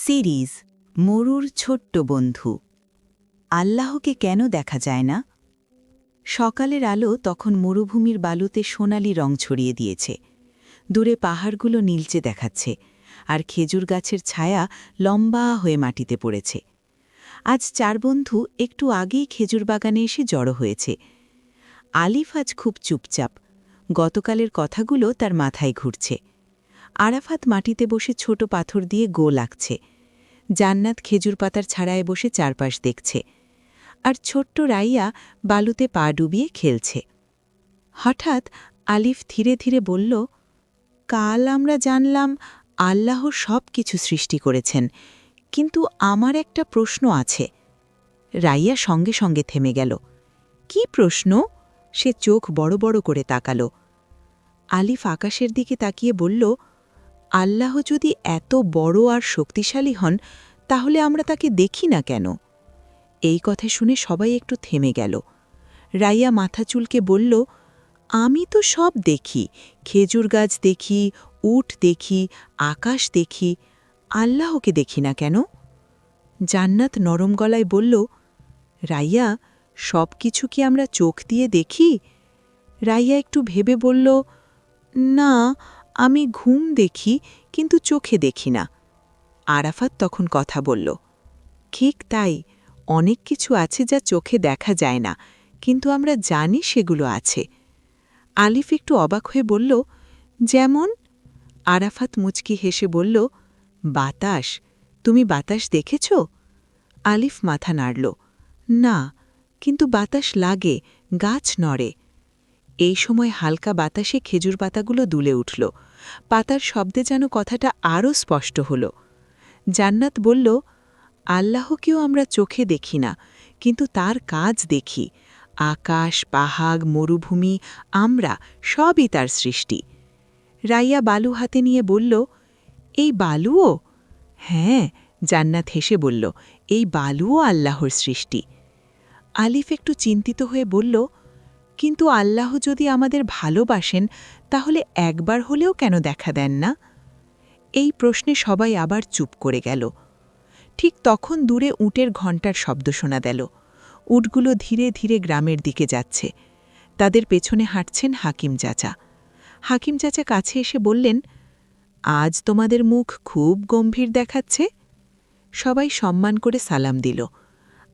Series মরুর ছোট্ট বন্ধু। আল্লাহকে কেন দেখা যায় না? সকালের আলো তখন মরুভূমির বালুতে সোনালি রং ছড়িয়ে দিয়েছে। দূরে পাহাড়গুলো নীলচে দেখাচ্ছে, আর খেজুর গাছের ছায়া লম্বা হয়ে মাটিতে পড়েছে। আজ চার বন্ধু একটু আগেই খেজুর বাগানে এসে জড়ো হয়েছে। আলিফ আজ খুব চুপচাপ, গতকালের কথাগুলো তার মাথায় ঘুরছে। আরাফাত মাটিতে বসে ছোট পাথর দিয়ে গোল আঁকছে। জান্নাত খেজুর পাতার ছাড়ায় বসে চারপাশ দেখছে, আর ছোট্ট রাইয়া বালুতে পা ডুবিয়ে খেলছে। হঠাৎ আলিফ ধীরে ধীরে বলল, কাল আমরা জানলাম আল্লাহ সব কিছু সৃষ্টি করেছেন, কিন্তু আমার একটা প্রশ্ন আছে। রাইয়া সঙ্গে সঙ্গে থেমে গেল। কি প্রশ্ন? সে চোখ বড় বড় করে তাকাল। আলিফ আকাশের দিকে তাকিয়ে বলল, আল্লাহ যদি এত বড় আর শক্তিশালী হন, তাহলে আমরা তাকে দেখি না কেন? এই কথা শুনে সবাই একটু থেমে গেল। রাইয়া মাথা চুলকে বলল, আমি তো সব দেখি, খেজুর গাছ দেখি, উট দেখি, আকাশ দেখি, আল্লাহকে দেখি না কেন? জান্নাত নরম গলায় বলল, রাইয়া, সব কিছু কি আমরা চোখ দিয়ে দেখি? রাইয়া একটু ভেবে বলল, না, আমি ঘুম দেখি, কিন্তু চোখে দেখি না। আরাফাত তখন কথা বলল, ঠিক তাই, অনেক কিছু আছে যা চোখে দেখা যায় না, কিন্তু আমরা জানি সেগুলো আছে। আলিফ একটু অবাক হয়ে বলল, যেমন? আরাফাত মুচকি হেসে বলল, বাতাস। তুমি বাতাস দেখেছ? আলিফ মাথা নাড়ল, না, কিন্তু বাতাস লাগে, গাছ নড়ে। এই সময় হালকা বাতাসে খেজুর পাতাগুলো দুলে উঠল। পাতার শব্দে যেন কথাটা আরও স্পষ্ট হল। জান্নাত বলল, আল্লাহকেও আমরা চোখে দেখি না, কিন্তু তার কাজ দেখি। আকাশ, পাহাড়, মরুভূমি, আমরা সবই তার সৃষ্টি। রাইয়া বালু হাতে নিয়ে বলল, এই বালুও? হ্যাঁ, জান্নাত হেসে বলল, এই বালুও আল্লাহর সৃষ্টি। আলিফ একটু চিন্তিত হয়ে বলল, কিন্তু আল্লাহ যদি আমাদের ভালোবাসেন, তাহলে একবার হলেও কেন দেখা দেন না? এই প্রশ্নে সবাই আবার চুপ করে গেল। ঠিক তখন দূরে উটের ঘণ্টার শব্দ শোনা গেল। উটগুলো ধীরে ধীরে গ্রামের দিকে যাচ্ছে। তাদের পেছনে হাঁটছেন হাকিম চাচা। হাকিম চাচা কাছে এসে বললেন, আজ তোমাদের মুখ খুব গম্ভীর দেখাচ্ছে। সবাই সম্মান করে সালাম দিল।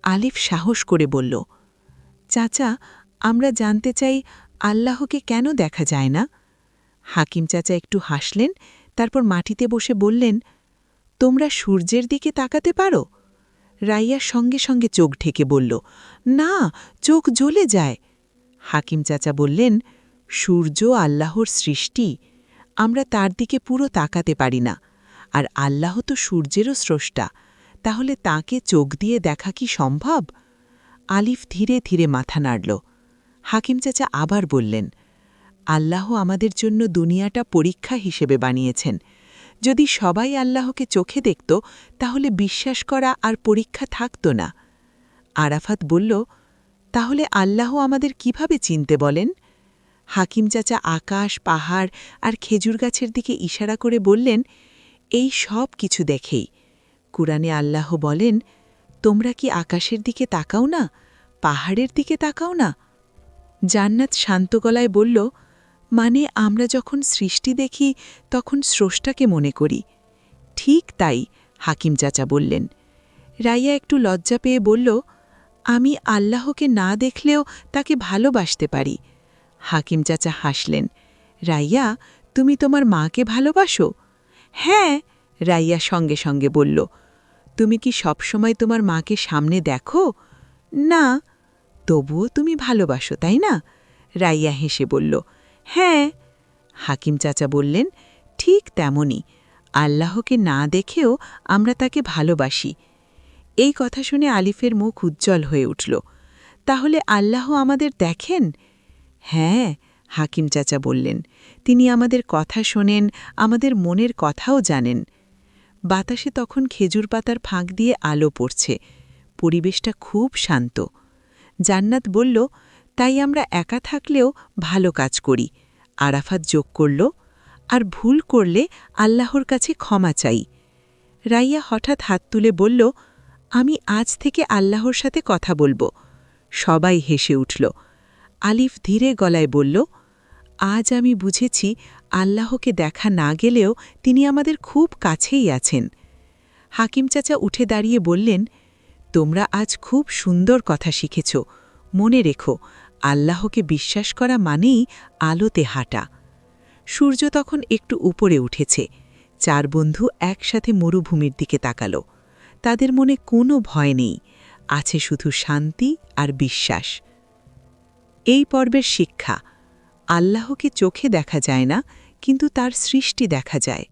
আলিফ সাহস করে বলল, চাচা, আমরা জানতে চাই আল্লাহকে কেন দেখা যায় না? হাকিম চাচা একটু হাসলেন, তারপর মাটিতে বসে বললেন, তোমরা সূর্যের দিকে তাকাতে পারো? রাইয়ার সঙ্গে সঙ্গে চোখ ঢেকে বলল, না, চোখ জ্বলে যায়। হাকিম চাচা বললেন, সূর্য আল্লাহর সৃষ্টি, আমরা তার দিকে পুরো তাকাতে পারি না, আর আল্লাহ তো সূর্যেরও স্রষ্টা, তাহলে তাকে চোখ দিয়ে দেখা কি সম্ভব? আলিফ ধীরে ধীরে মাথা নাড়ল। হাকিম চাচা আবার বললেন, আল্লাহ আমাদের জন্য দুনিয়াটা পরীক্ষা হিসেবে বানিয়েছেন। যদি সবাই আল্লাহকে চোখে দেখত, তাহলে বিশ্বাস করা আর পরীক্ষা থাকত না। আরাফাত বলল, তাহলে আল্লাহ আমাদের কিভাবে চিনতে বলেন? হাকিম চাচা আকাশ, পাহাড় আর খেজুর গাছের দিকে ইশারা করে বললেন, এই সব কিছু দেখেই। কুরআনে আল্লাহ বলেন, তোমরা কি আকাশের দিকে তাকাও না, পাহাড়ের দিকে তাকাও না? জান্নাত শান্ত গলায় বলল, মানে আমরা যখন সৃষ্টি দেখি তখন স্রষ্টাকে মনে করি। ঠিক তাই, হাকিম চাচা বললেন। রাইয়া একটু লজ্জা পেয়ে বলল, আমি আল্লাহকে না দেখলেও তাকে ভালোবাসতে পারি। হাকিম চাচা হাসলেন, রাইয়া, তুমি তোমার মাকে ভালোবাসো? হ্যাঁ, রাইয়া সঙ্গে সঙ্গে বলল। তুমি কি সবসময় তোমার মাকে সামনে দেখো? না। তবুও তুমি ভালোবাসো, তাই না? রাইয়া হেসে বলল, হ্যাঁ। হাকিম চাচা বললেন, ঠিক তেমনি আল্লাহকে না দেখেও আমরা তাকে ভালোবাসি। এই কথা শুনে আলিফের মুখ উজ্জ্বল হয়ে উঠল। তাহলে আল্লাহ আমাদের দেখেন? হ্যাঁ, হাকিম চাচা বললেন, তিনি আমাদের কথা শোনেন, আমাদের মনের কথাও জানেন। বাতাসে তখন খেজুর পাতার ফাঁক দিয়ে আলো পড়ছে। পরিবেশটা খুব শান্ত। জান্নাত বলল, তাই আমরা একা থাকলেও ভালো কাজ করি। আরাফাত যোগ করল, আর ভুল করলে আল্লাহর কাছে ক্ষমা চাই। রাইয়া হঠাৎ হাত তুলে বলল, আমি আজ থেকে আল্লাহর সাথে কথা বলবো। সবাই হেসে উঠল। আলিফ ধীরে গলায় বলল, আজ আমি বুঝেছি আল্লাহকে দেখা না গেলেও তিনি আমাদের খুব কাছেই আছেন। হাকিম চাচা উঠে দাঁড়িয়ে বললেন, তোমরা আজ খুব সুন্দর কথা শিখেছ। মনে রেখো, আল্লাহকে বিশ্বাস করা মানেই আলোতে হাঁটা। সূর্য তখন একটু উপরে উঠেছে। 4 বন্ধু একসাথে মরুভূমির দিকে তাকাল। তাদের মনে কোনো ভয় নেই, আছে শুধু শান্তি আর বিশ্বাস। এই পর্বের শিক্ষা, আল্লাহকে চোখে দেখা যায় না, কিন্তু তার সৃষ্টি দেখা যায়।